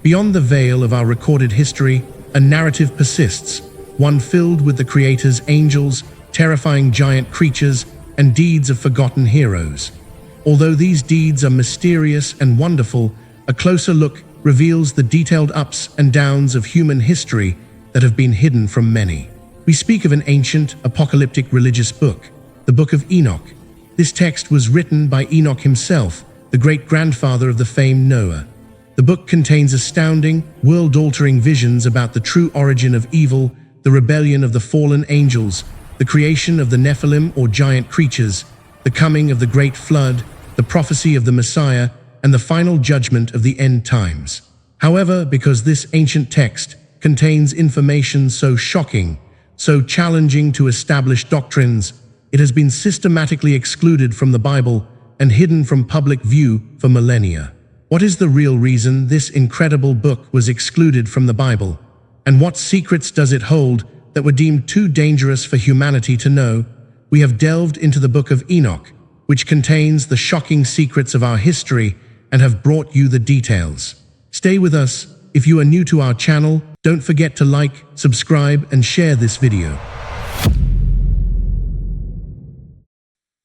Beyond the veil of our recorded history, a narrative persists, one filled with the Creator's angels, terrifying giant creatures, and deeds of forgotten heroes. Although these deeds are mysterious and wonderful, a closer look reveals the detailed ups and downs of human history that have been hidden from many. We speak of an ancient, apocalyptic religious book, the Book of Enoch. This text was written by Enoch himself, the great-grandfather of the famed Noah. The book contains astounding, world-altering visions about the true origin of evil, the rebellion of the fallen angels, the creation of the Nephilim or giant creatures, the coming of the great flood, the prophecy of the Messiah, and the final judgment of the end times. However, because this ancient text contains information so shocking, so challenging to established doctrines, it has been systematically excluded from the Bible and hidden from public view for millennia. What is the real reason this incredible book was excluded from the Bible? And what secrets does it hold that were deemed too dangerous for humanity to know? We have delved into the Book of Enoch, which contains the shocking secrets of our history, and have brought you the details. Stay with us. If you are new to our channel, don't forget to like, subscribe, and share this video.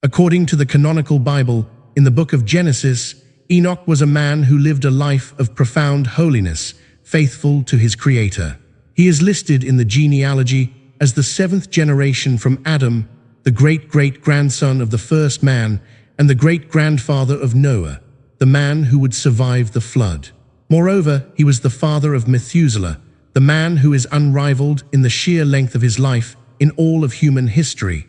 According to the canonical Bible, in the book of Genesis, Enoch was a man who lived a life of profound holiness, faithful to his Creator. He is listed in the genealogy as the seventh generation from Adam, the great-great-grandson of the first man, and the great-grandfather of Noah, the man who would survive the flood. Moreover, he was the father of Methuselah, the man who is unrivaled in the sheer length of his life in all of human history.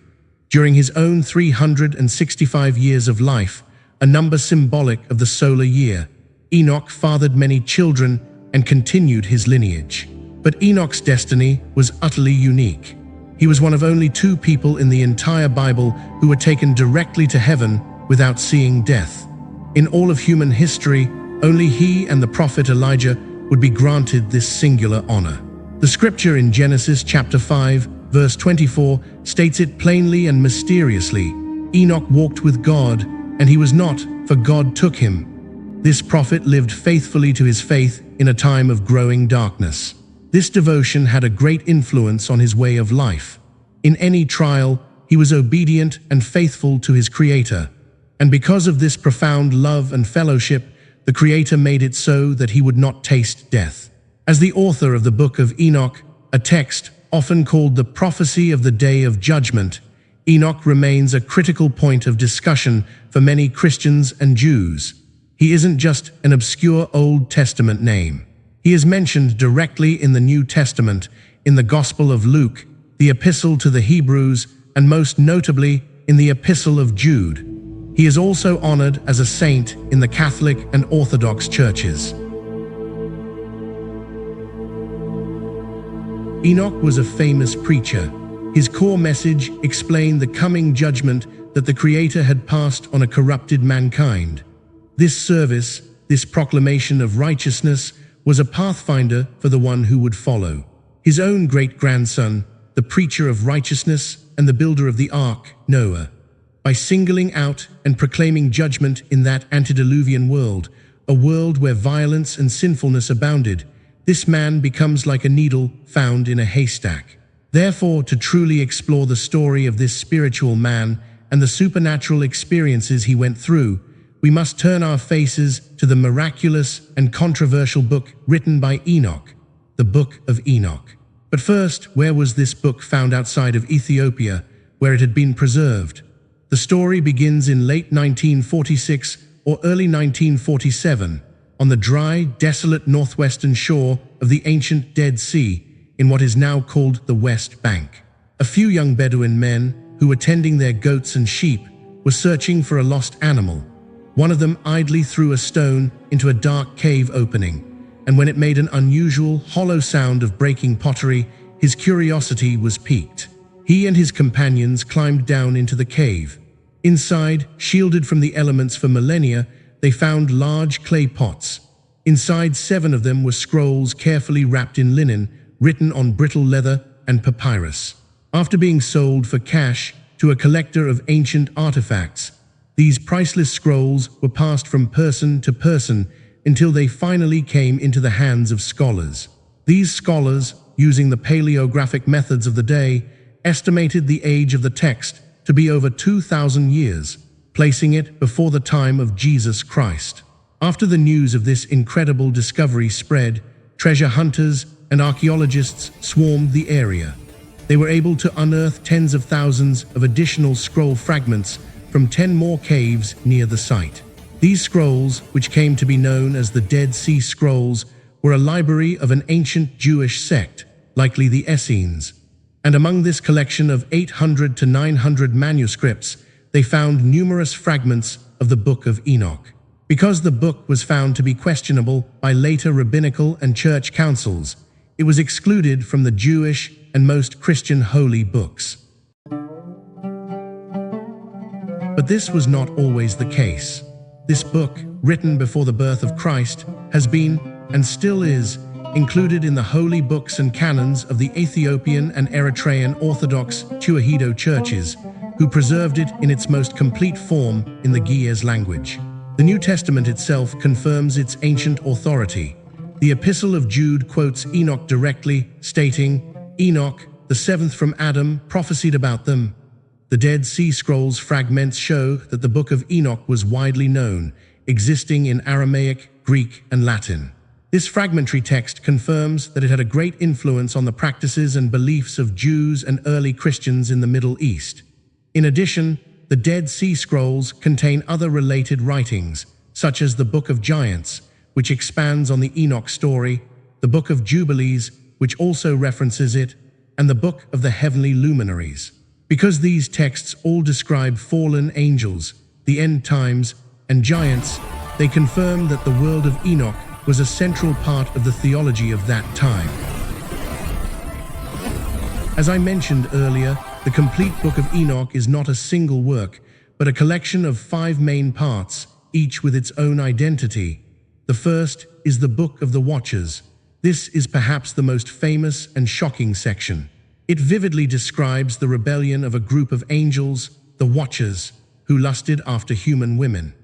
During his own 365 years of life, a number symbolic of the solar year, Enoch fathered many children and continued his lineage. But Enoch's destiny was utterly unique. He was one of only 2 people in the entire Bible who were taken directly to heaven without seeing death. In all of human history, only he and the prophet Elijah would be granted this singular honor. The scripture in Genesis chapter 5, verse 24 states it plainly and mysteriously. Enoch walked with God, and he was not, for God took him. This prophet lived faithfully to his faith in a time of growing darkness. This devotion had a great influence on his way of life. In any trial, he was obedient and faithful to his Creator. And because of this profound love and fellowship, the Creator made it so that he would not taste death. As the author of the Book of Enoch, a text often called the prophecy of the Day of Judgment, Enoch remains a critical point of discussion for many Christians and Jews. He isn't just an obscure Old Testament name. He is mentioned directly in the New Testament, in the Gospel of Luke, the Epistle to the Hebrews, and most notably in the Epistle of Jude. He is also honored as a saint in the Catholic and Orthodox churches. Enoch was a famous preacher. His core message explained the coming judgment that the Creator had passed on a corrupted mankind. This service, this proclamation of righteousness, was a pathfinder for the one who would follow. His own great-grandson, the preacher of righteousness and the builder of the ark, Noah. By singling out and proclaiming judgment in that antediluvian world, a world where violence and sinfulness abounded, this man becomes like a needle found in a haystack. Therefore, to truly explore the story of this spiritual man and the supernatural experiences he went through, we must turn our faces to the miraculous and controversial book written by Enoch, the Book of Enoch. But first, where was this book found outside of Ethiopia, where it had been preserved? The story begins in late 1946 or early 1947, on the dry, desolate northwestern shore of the ancient Dead Sea, in what is now called the West Bank. A few young Bedouin men, who were tending their goats and sheep, were searching for a lost animal. One of them idly threw a stone into a dark cave opening, and when it made an unusual, hollow sound of breaking pottery, his curiosity was piqued. He and his companions climbed down into the cave. Inside, shielded from the elements for millennia, they found large clay pots. Inside 7 of them were scrolls carefully wrapped in linen, written on brittle leather and papyrus. After being sold for cash to a collector of ancient artifacts, these priceless scrolls were passed from person to person, until they finally came into the hands of scholars. These scholars, using the paleographic methods of the day, estimated the age of the text to be over 2,000 years, placing it before the time of Jesus Christ. After the news of this incredible discovery spread, treasure hunters and archaeologists swarmed the area. They were able to unearth tens of thousands of additional scroll fragments from 10 more caves near the site. These scrolls, which came to be known as the Dead Sea Scrolls, were a library of an ancient Jewish sect, likely the Essenes. And among this collection of 800 to 900 manuscripts, they found numerous fragments of the Book of Enoch. Because the book was found to be questionable by later rabbinical and church councils, it was excluded from the Jewish and most Christian holy books. But this was not always the case. This book, written before the birth of Christ, has been, and still is, included in the holy books and canons of the Ethiopian and Eritrean Orthodox Tewahedo churches, who preserved it in its most complete form in the Ge'ez language. The New Testament itself confirms its ancient authority. The Epistle of Jude quotes Enoch directly, stating, "Enoch, the seventh from Adam, prophesied about them." The Dead Sea Scrolls fragments show that the Book of Enoch was widely known, existing in Aramaic, Greek, and Latin. This fragmentary text confirms that it had a great influence on the practices and beliefs of Jews and early Christians in the Middle East. In addition, the Dead Sea Scrolls contain other related writings, such as the Book of Giants, which expands on the Enoch story, the Book of Jubilees, which also references it, and the Book of the Heavenly Luminaries. Because these texts all describe fallen angels, the end times, and giants, they confirm that the world of Enoch was a central part of the theology of that time. As I mentioned earlier, the complete Book of Enoch is not a single work, but a collection of 5 main parts, each with its own identity. The first is the Book of the Watchers. This is perhaps the most famous and shocking section. It vividly describes the rebellion of a group of angels, the Watchers, who lusted after human women.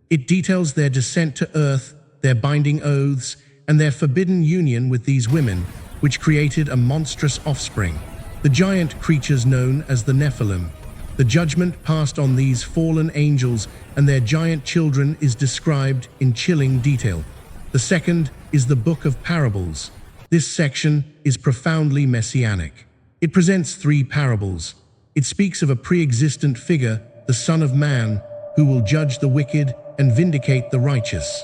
It details their descent to earth, their binding oaths, and their forbidden union with these women, which created a monstrous offspring, the giant creatures known as the Nephilim. The judgment passed on these fallen angels and their giant children is described in chilling detail. The second is the Book of Parables. This section is profoundly messianic. It presents 3 parables. It speaks of a pre-existent figure, the Son of Man, who will judge the wicked and vindicate the righteous.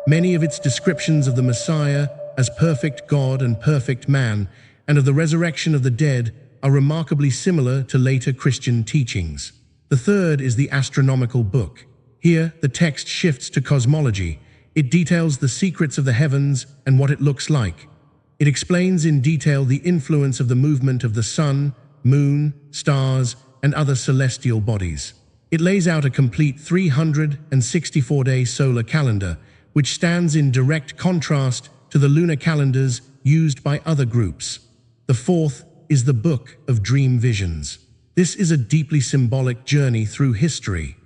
Many of its descriptions of the Messiah as perfect God and perfect man, and of the resurrection of the dead, are remarkably similar to later Christian teachings. The third is the astronomical book. Here, the text shifts to cosmology. It details the secrets of the heavens and what it looks like. It explains in detail the influence of the movement of the sun, moon, stars, and other celestial bodies. It lays out a complete 364-day solar calendar, which stands in direct contrast to the lunar calendars used by other groups. The fourth is the Book of Dream Visions. This is a deeply symbolic journey through history.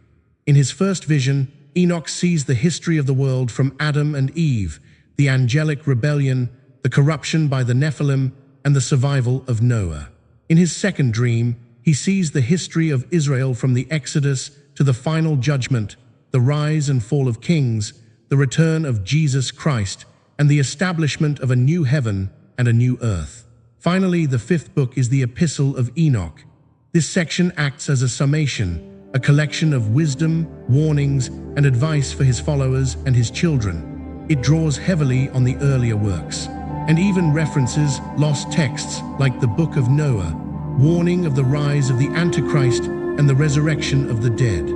In his first vision, Enoch sees the history of the world from Adam and Eve, the angelic rebellion, the corruption by the Nephilim, and the survival of Noah. In his second dream, he sees the history of Israel from the Exodus to the final judgment, the rise and fall of kings, the return of Jesus Christ, and the establishment of a new heaven and a new earth. Finally, the fifth book is the Epistle of Enoch. This section acts as a summation, a collection of wisdom, warnings, and advice for his followers and his children. It draws heavily on the earlier works, and even references lost texts like the Book of Noah, warning of the rise of the Antichrist and the resurrection of the dead.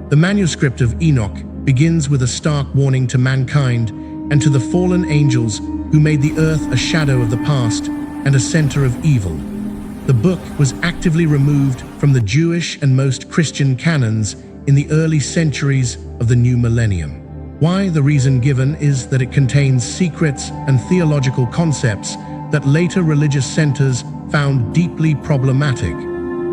The manuscript of Enoch begins with a stark warning to mankind and to the fallen angels who made the earth a shadow of the past and a center of evil. The book was actively removed from the Jewish and most Christian canons in the early centuries of the new millennium. Why? The reason given is that it contains secrets and theological concepts that later religious centers found deeply problematic.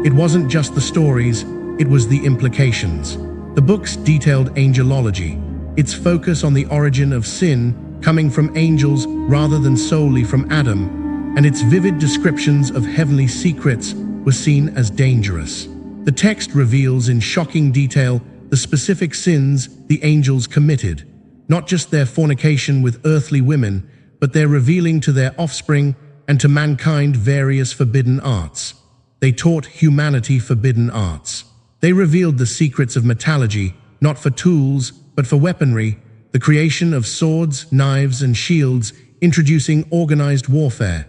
It wasn't just the stories, it was the implications. The book's detailed angelology. its focus on the origin of sin coming from angels rather than solely from Adam, and its vivid descriptions of heavenly secrets were seen as dangerous. The text reveals in shocking detail the specific sins the angels committed, not just their fornication with earthly women, but their revealing to their offspring and to mankind various forbidden arts. They taught humanity forbidden arts. They revealed the secrets of metallurgy, not for tools, but for weaponry, the creation of swords, knives, and shields, introducing organized warfare.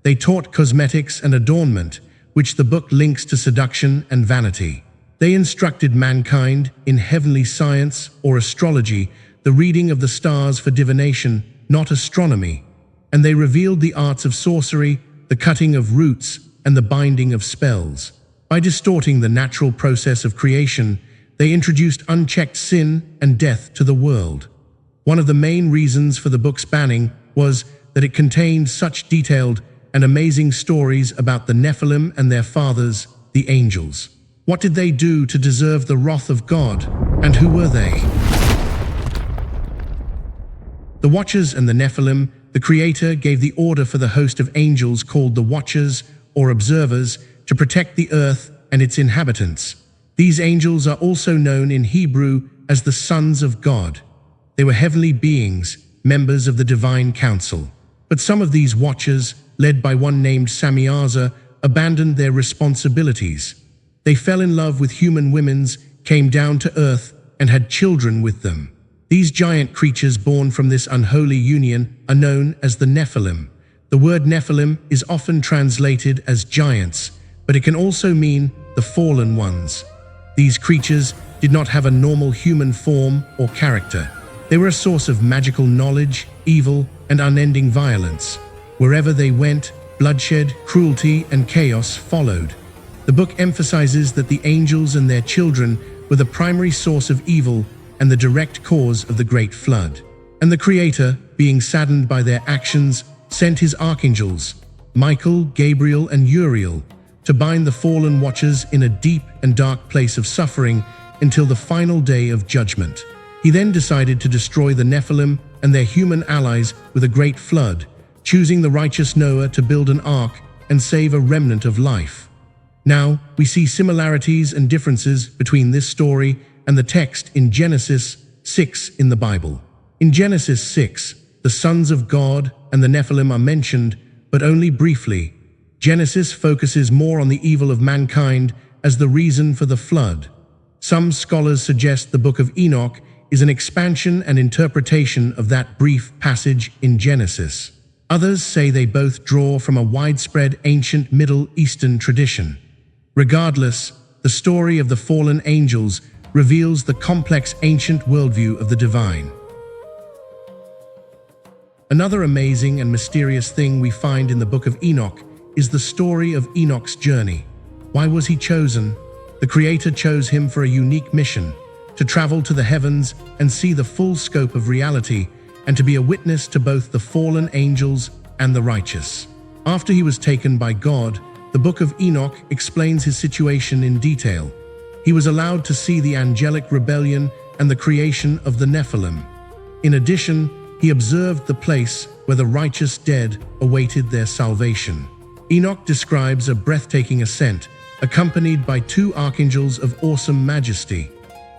They taught cosmetics and adornment, which the book links to seduction and vanity. They instructed mankind in heavenly science or astrology, the reading of the stars for divination, not astronomy. And they revealed the arts of sorcery, the cutting of roots, and the binding of spells. By distorting the natural process of creation, they introduced unchecked sin and death to the world. One of the main reasons for the book's banning was that it contained such detailed and amazing stories about the Nephilim and their fathers, the angels. What did they do to deserve the wrath of God, and who were they? The Watchers and the Nephilim, the Creator gave the order for the host of angels called the Watchers or Observers to protect the earth and its inhabitants. These angels are also known in Hebrew as the sons of God. They were heavenly beings, members of the divine council. But some of these watchers, led by one named Samiaza, abandoned their responsibilities. They fell in love with human women, came down to earth, and had children with them. These giant creatures born from this unholy union are known as the Nephilim. The word Nephilim is often translated as giants, but it can also mean the fallen ones. These creatures did not have a normal human form or character. They were a source of magical knowledge, evil, and unending violence. Wherever they went, bloodshed, cruelty, and chaos followed. The book emphasizes that the angels and their children were the primary source of evil and the direct cause of the great flood. And the Creator, being saddened by their actions, sent his archangels, Michael, Gabriel, and Uriel, to bind the fallen watchers in a deep and dark place of suffering until the final day of judgment. He then decided to destroy the Nephilim and their human allies with a great flood, choosing the righteous Noah to build an ark and save a remnant of life. Now, we see similarities and differences between this story and the text in Genesis 6 in the Bible. In Genesis 6, the sons of God and the Nephilim are mentioned, but only briefly. Genesis focuses more on the evil of mankind as the reason for the flood. Some scholars suggest the Book of Enoch is an expansion and interpretation of that brief passage in Genesis. Others say they both draw from a widespread ancient Middle Eastern tradition. Regardless, the story of the fallen angels reveals the complex ancient worldview of the divine. Another amazing and mysterious thing we find in the Book of Enoch is the story of Enoch's journey. Why was he chosen? The Creator chose him for a unique mission, to travel to the heavens and see the full scope of reality, and to be a witness to both the fallen angels and the righteous. After he was taken by God, the Book of Enoch explains his situation in detail. He was allowed to see the angelic rebellion and the creation of the Nephilim. In addition, he observed the place where the righteous dead awaited their salvation. Enoch describes a breathtaking ascent, accompanied by 2 archangels of awesome majesty.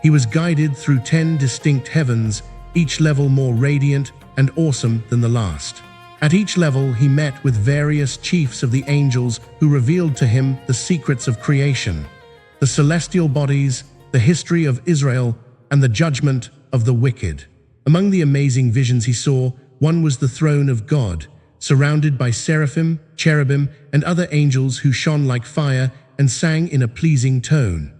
He was guided through 10 distinct heavens, each level more radiant and awesome than the last. At each level, he met with various chiefs of the angels who revealed to him the secrets of creation, the celestial bodies, the history of Israel, and the judgment of the wicked. Among the amazing visions he saw, one was the throne of God, surrounded by seraphim, cherubim, and other angels who shone like fire and sang in a pleasing tone.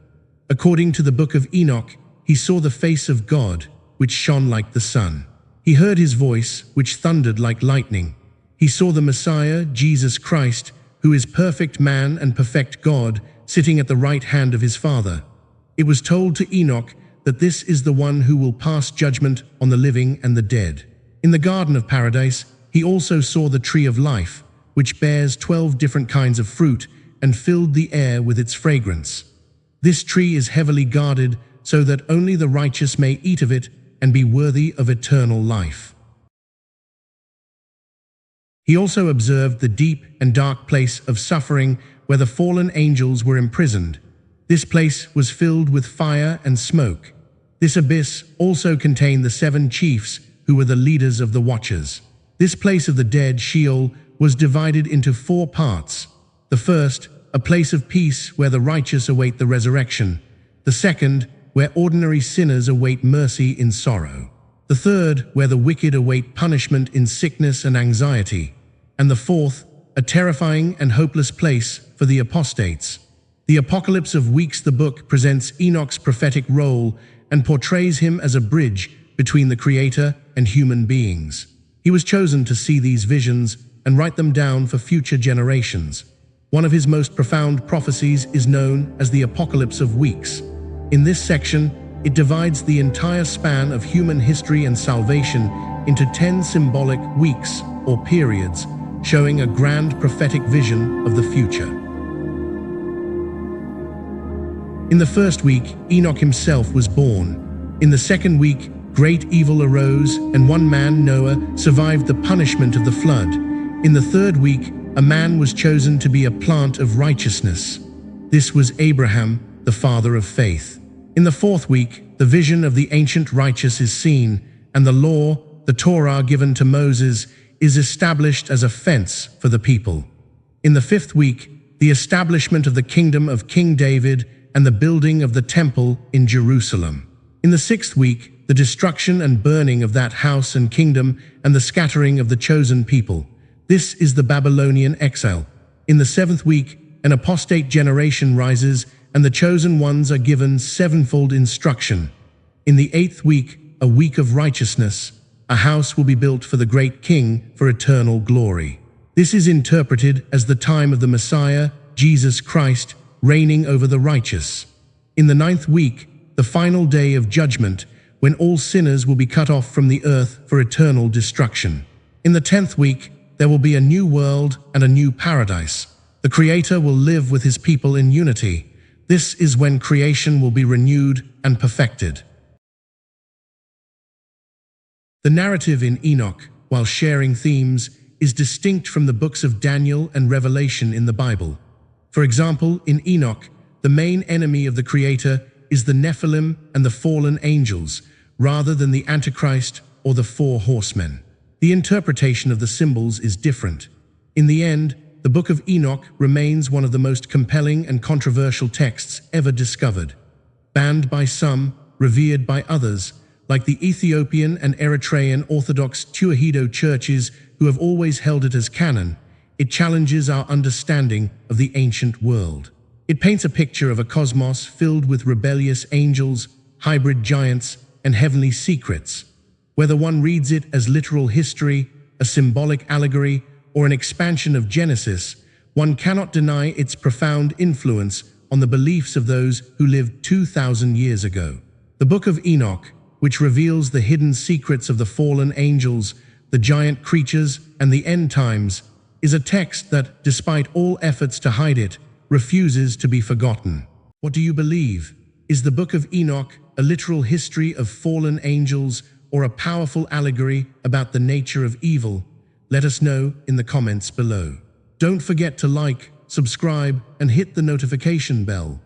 According to the Book of Enoch, he saw the face of God, which shone like the sun. He heard his voice, which thundered like lightning. He saw the Messiah, Jesus Christ, who is perfect man and perfect God, sitting at the right hand of his Father. It was told to Enoch that this is the one who will pass judgment on the living and the dead. In the Garden of Paradise, he also saw the tree of life, which bears 12 different kinds of fruit and filled the air with its fragrance. This tree is heavily guarded so that only the righteous may eat of it and be worthy of eternal life. He also observed the deep and dark place of suffering where the fallen angels were imprisoned. This place was filled with fire and smoke. This abyss also contained the 7 chiefs who were the leaders of the Watchers. This place of the dead, Sheol, was divided into 4 parts. The first, a place of peace where the righteous await the resurrection. The second, where ordinary sinners await mercy in sorrow. The third, where the wicked await punishment in sickness and anxiety. And the fourth, a terrifying and hopeless place for the apostates. The Apocalypse of Weeks, the book, presents Enoch's prophetic role and portrays him as a bridge between the Creator and human beings. He was chosen to see these visions and write them down for future generations. One of his most profound prophecies is known as the Apocalypse of Weeks. In this section, it divides the entire span of human history and salvation into 10 symbolic weeks or periods, showing a grand prophetic vision of the future. In the first week, Enoch himself was born. In the second week, great evil arose, and one man, Noah, survived the punishment of the flood. In the third week, a man was chosen to be a plant of righteousness. This was Abraham, the father of faith. In the fourth week, the vision of the ancient righteous is seen, and the law, the Torah given to Moses, is established as a fence for the people. In the fifth week, the establishment of the kingdom of King David and the building of the temple in Jerusalem. In the sixth week, the destruction and burning of that house and kingdom and the scattering of the chosen people. This is the Babylonian exile. In the seventh week, an apostate generation rises, and the chosen ones are given sevenfold instruction. In the eighth week, a week of righteousness, a house will be built for the great king for eternal glory. This is interpreted as the time of the Messiah, Jesus Christ, reigning over the righteous. In the ninth week, the final day of judgment, when all sinners will be cut off from the earth for eternal destruction. In the 10th week, there will be a new world and a new paradise. The Creator will live with his people in unity. This is when creation will be renewed and perfected. The narrative in Enoch, while sharing themes, is distinct from the books of Daniel and Revelation in the Bible. For example, in Enoch, the main enemy of the Creator is the Nephilim and the fallen angels, rather than the Antichrist or the 4 horsemen. The interpretation of the symbols is different. In the end, the Book of Enoch remains one of the most compelling and controversial texts ever discovered. Banned by some, revered by others, like the Ethiopian and Eritrean Orthodox Tewahedo churches who have always held it as canon, it challenges our understanding of the ancient world. It paints a picture of a cosmos filled with rebellious angels, hybrid giants, and heavenly secrets. Whether one reads it as literal history, a symbolic allegory, or an expansion of Genesis, one cannot deny its profound influence on the beliefs of those who lived 2,000 years ago. The Book of Enoch, which reveals the hidden secrets of the fallen angels, the giant creatures, and the end times, is a text that, despite all efforts to hide it, refuses to be forgotten. What do you believe? Is the Book of Enoch a literal history of fallen angels or a powerful allegory about the nature of evil? Let us know in the comments below. Don't forget to like, subscribe, and hit the notification bell.